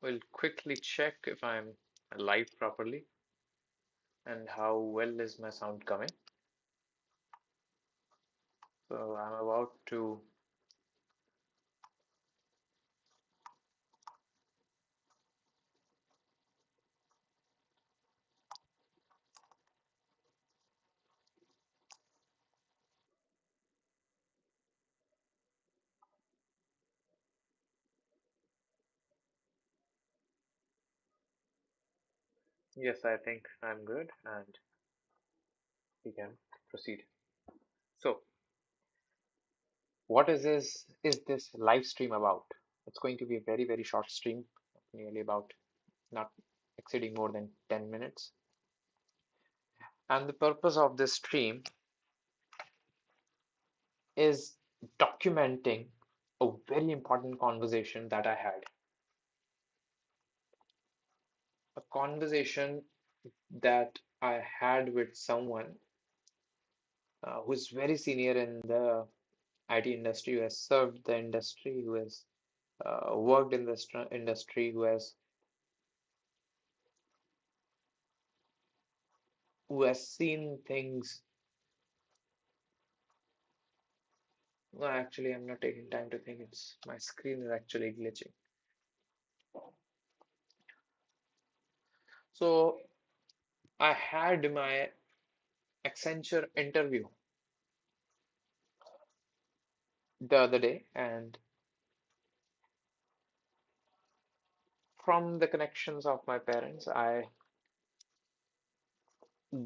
We'll quickly check if I'm live properly and how well is my sound coming. So I'm about to yes, I think I'm good and we can proceed. So, what is this live stream about? It's going to be a very short stream, nearly about not exceeding more than 10 minutes. And the purpose of this stream is documenting a very important conversation that I had. A conversation that I had with someone who's very senior in the IT industry, who has served the industry, who has worked in the industry, who has seen things. No, actually, I'm not taking time to think. It's my screen is actually glitching. So I had my Accenture interview the other day, and from the connections of my parents, I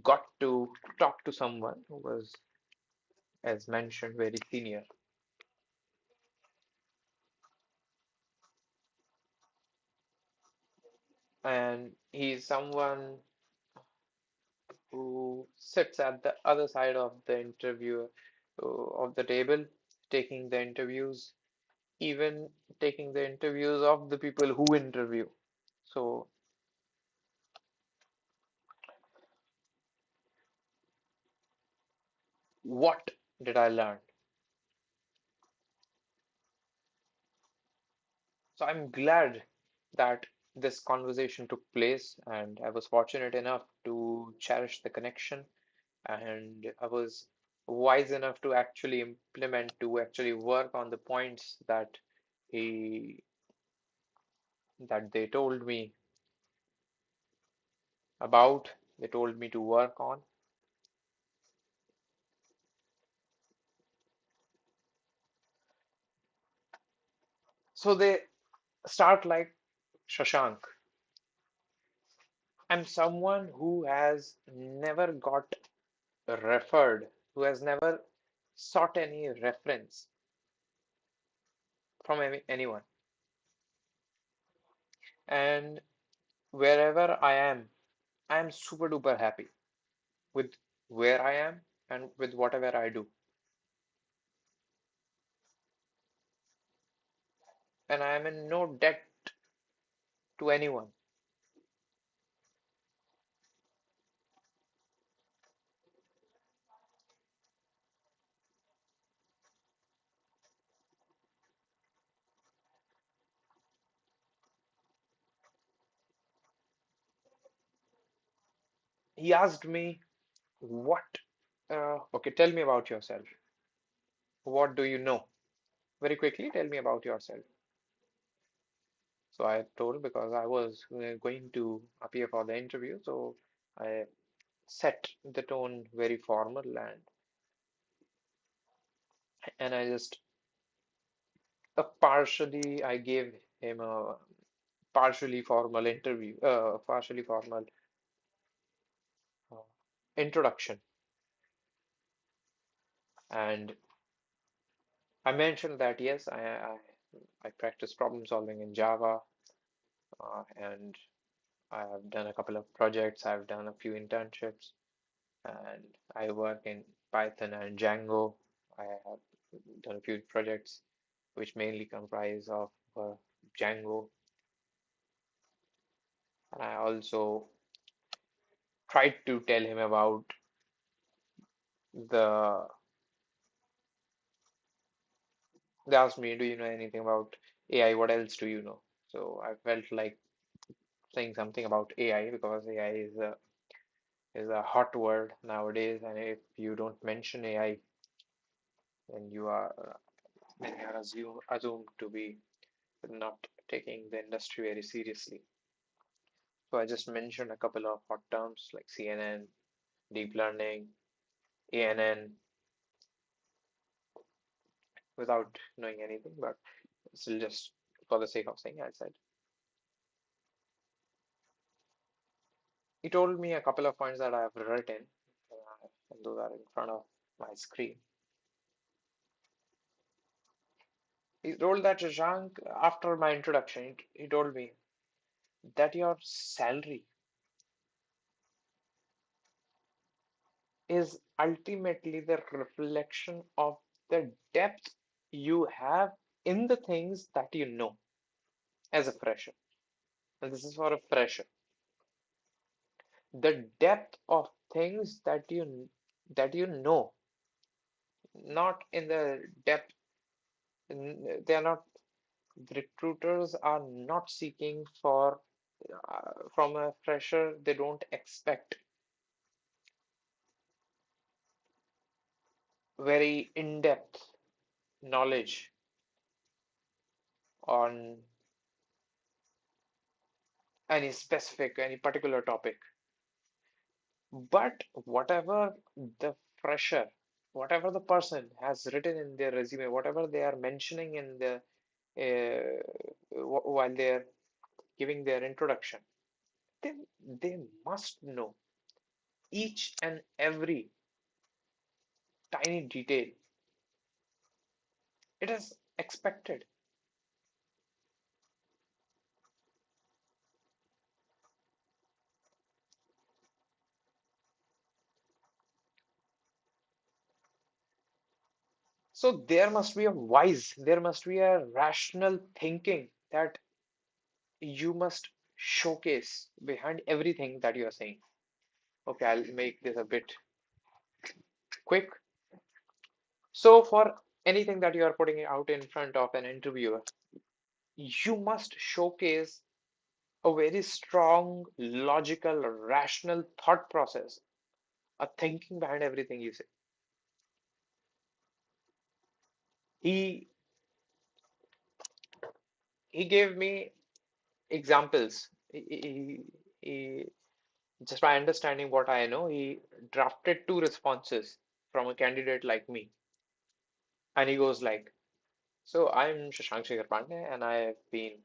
got to talk to someone who was, as mentioned, very senior. And he's someone who sits at the other side of the interview of the table, taking the interviews, even taking the interviews of the people who interview. So, what did I learn? So, I'm glad that this conversation took place, and I was fortunate enough to cherish the connection, and I was wise enough to actually implement, to actually work on the points he that they told me about, they told me to work on. So they start like, Shashank, I'm someone who has never got referred, who has never sought any reference from anyone. And wherever I am super duper happy with where I am and with whatever I do. And I am in no debt to anyone. He asked me, what? Okay, tell me about yourself. What do you know? Very quickly, tell me about yourself. So I told because I was going to appear for the interview, so I set the tone very formal and I just partially I gave him a partially formal interview, partially formal uh, introduction, and I mentioned that yes, I practice problem solving in Java, and I have done a couple of projects. I've done a few internships, and I work in Python and Django. I have done a few projects which mainly comprise of Django. And I also tried to tell him about the. They asked me, "Do you know anything about AI? What else do you know?" So I felt like saying something about AI because AI is a hot word nowadays, and if you don't mention AI, then you are assumed to be not taking the industry very seriously. So I just mentioned a couple of hot terms like CNN, deep learning, ANN, without knowing anything, but still just for the sake of saying, I said. He told me a couple of points that I have written, and those are in front of my screen. He told that, Shashank, after my introduction, he told me that your salary is ultimately the reflection of the depth you have in the things that you know as a fresher. And this is for a fresher. The depth of things that you know, not in the depth. They are not. Recruiters are not seeking for from a fresher. They don't expect very in-depth knowledge on any particular topic. But fresher, whatever the person has written in their resume, whatever they are mentioning in the while they're giving their introduction, they, they must know each and every tiny detail. It is expected. So there must be a rational thinking that you must showcase behind everything that you are saying. Okay, I'll make this a bit quick. So for anything that you are putting out in front of an interviewer, you must showcase a very strong, logical, rational thought process, a thinking behind everything you say. He he gave me examples. He just by understanding what I know, he drafted two responses from a candidate like me, and he goes like, "So I'm Shashank Shekhar Pandey, and I've been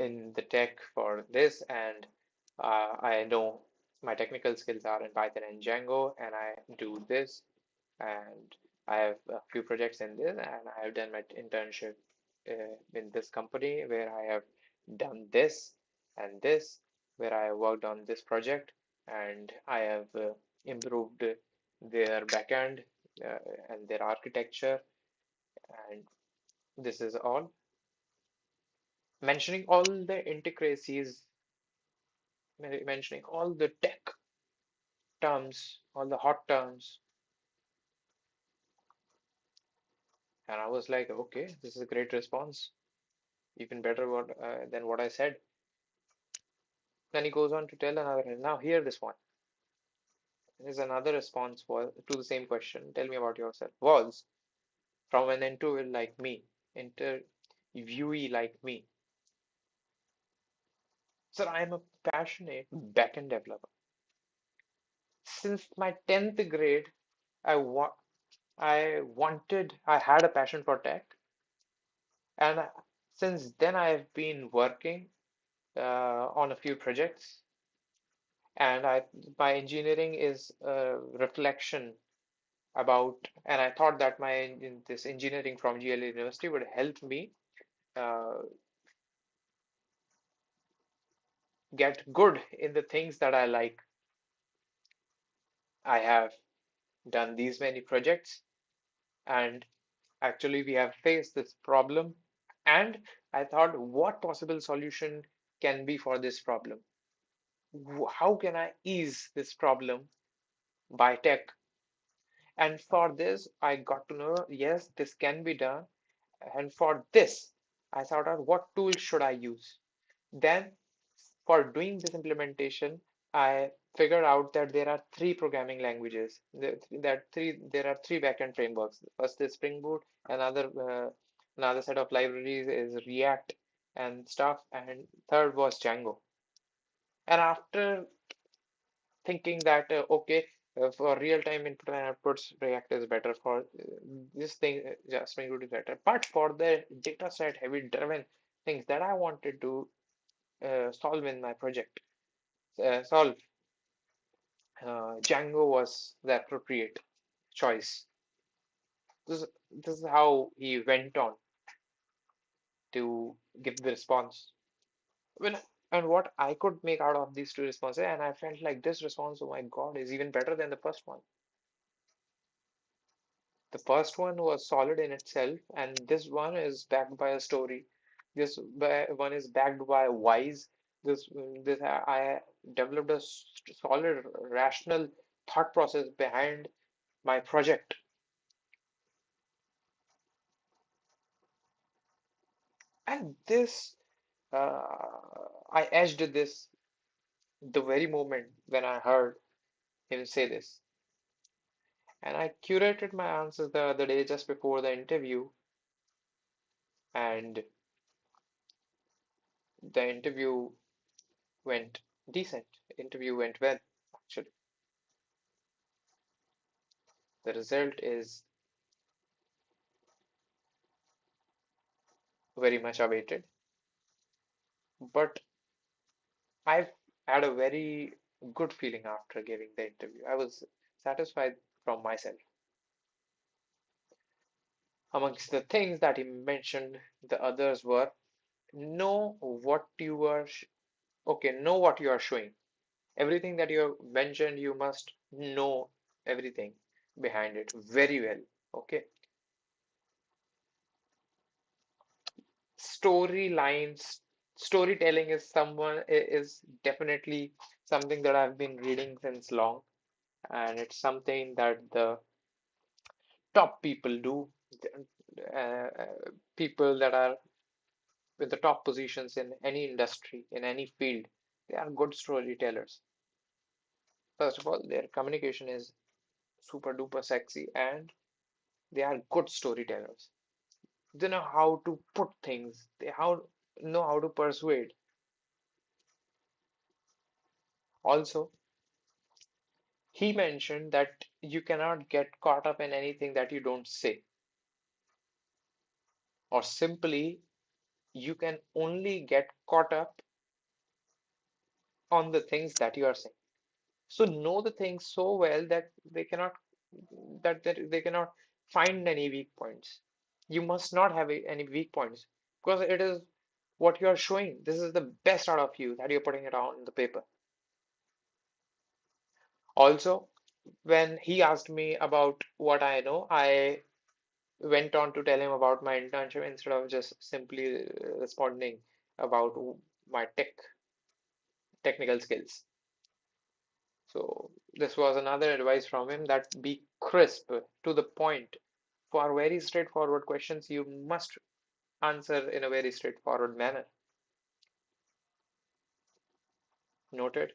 in the tech for this, and I know my technical skills are in Python and Django, and I do this, and I have a few projects in this, and I have done my internship in this company where I have done this and this, where I have worked on this project, and I have improved their backend uh, and their architecture, and this is all mentioning all the intricacies, mentioning all the tech terms, all the hot terms. And I was like, okay, this is a great response, even better than what I said. Then he goes on to tell another, now hear this one. Here's another response to the same question. Tell me about yourself. Was from an interviewer like me, interviewee like me. Sir, I am a passionate backend developer. Since my 10th grade, I wa I had a passion for tech, and since then I have been working on a few projects, and my engineering is a reflection about, and I thought that this engineering from GLA University would help me uh, get good in the things that I like. I have done these many projects, and actually we have faced this problem, and I thought, what possible solution can be for this problem? How can I ease this problem by tech? And for this, I got to know, yes, this can be done. And for this, I sought out what tools should I use. Then, for doing this implementation, I figured out that there are three programming languages. There are three backend frameworks. First is Spring Boot, another set of libraries is React and stuff, and third was Django. And after thinking that okay, for real-time input and outputs, React is better. For this thing, Spring Boot is better. But for the data set heavy driven things that I wanted to solve in my project, solve, Django was the appropriate choice. This is how he went on to give the response. When and what I could make out of these two responses, and I felt like this response, oh my God, is even better than the first one. The first one was solid in itself, and this one is backed by a story. One is backed by whys. This I developed a solid, rational thought process behind my project, and this I edged this the very moment when I heard him say this, and I curated my answers the other day just before the interview, and the interview went decent. Interview went well, actually. The result is very much awaited, but I've had a very good feeling after giving the interview. I was satisfied from myself. Amongst the things that he mentioned, the others were know what you are, okay, know what you are showing. Everything that you have mentioned, you must know everything behind it very well. Okay. Storylines, storytelling is definitely something that I've been reading since long, and it's something that the top people do. People that are in the top positions in any industry, in any field, they are good storytellers. First of all, their communication is super duper sexy, and they are good storytellers. They know how to put things, know how to persuade. Also, he mentioned that you cannot get caught up in anything that you don't say, or simply, you can only get caught up on the things that you are saying. So know the things so well that they cannot find any weak points. You must not have any weak points because it is what you are showing. This is the best out of you that you're putting it on the paper. Also, when he asked me about what I know, I went on to tell him about my internship instead of just simply responding about my technical skills. So this was another advice from him that be crisp to the point. For very straightforward questions, you must answer in a very straightforward manner. Noted.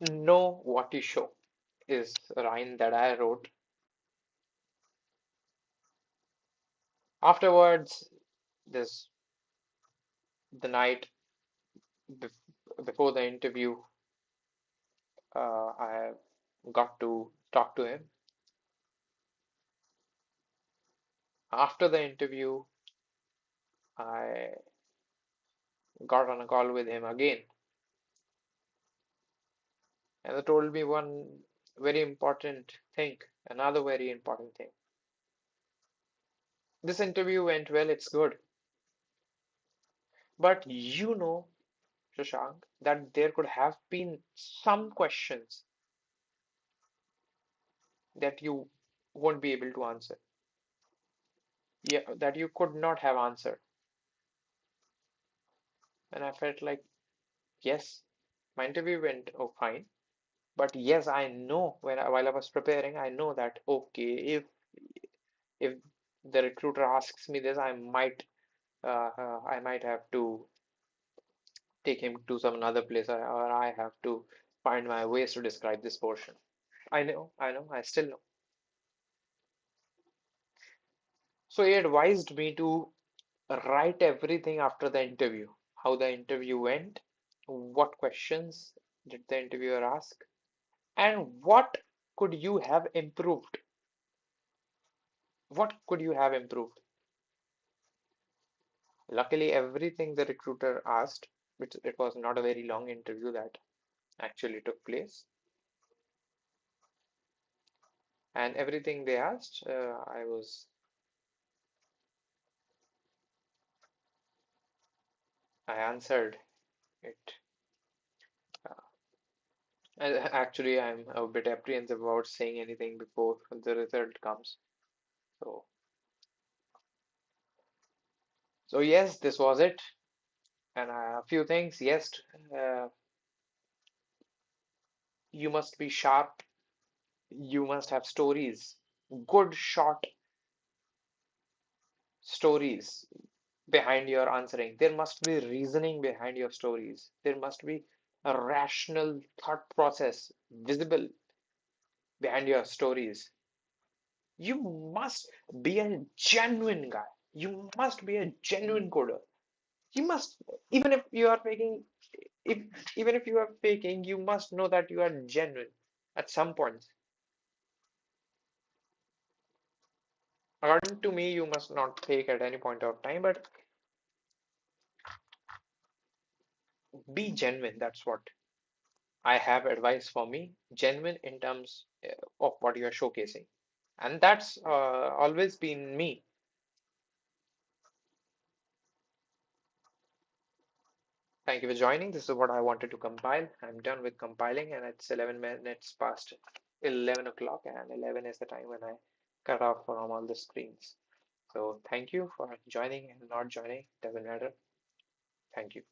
Know what you show is a line that I wrote. Afterwards, this the night before the interview, I got to talk to him. After the interview, I got on a call with him again, and he told me one very important thing, another very important thing. This interview went well, it's good, but Shashank, that there could have been some questions that you won't be able to answer. Yeah, that you could not have answered. And I felt like, yes, my interview went fine. But yes, I know while I was preparing, I know that okay, if the recruiter asks me this, I might have to take him to some another place, or I have to find my ways to describe this portion. I still know. So he advised me to write everything after the interview, how the interview went, what questions did the interviewer ask, and what could you have improved? What could you have improved? Luckily, everything the recruiter asked, which it was not a very long interview that actually took place, and everything they asked, I answered it. Actually, I'm a bit apprehensive about saying anything before the result comes. So, so yes, this was it. And a few things. Yes, uh, you must be sharp. You must have stories, good short stories behind your answering. There must be reasoning behind your stories. There must be a rational thought process visible behind your stories. You must be a genuine guy. You must be a genuine coder. You must, even if you are faking, if even if you are faking, you must know that you are genuine at some point. According to me, you must not fake at any point of time, but be genuine. That's what I have advice for me. Genuine in terms of what you are showcasing. And that's always been me. Thank you for joining. This is what I wanted to compile. I'm done with compiling, and it's 11 minutes past 11 o'clock, and 11 is the time when I cut off from all the screens. So thank you for joining and not joining. Doesn't matter. Thank you.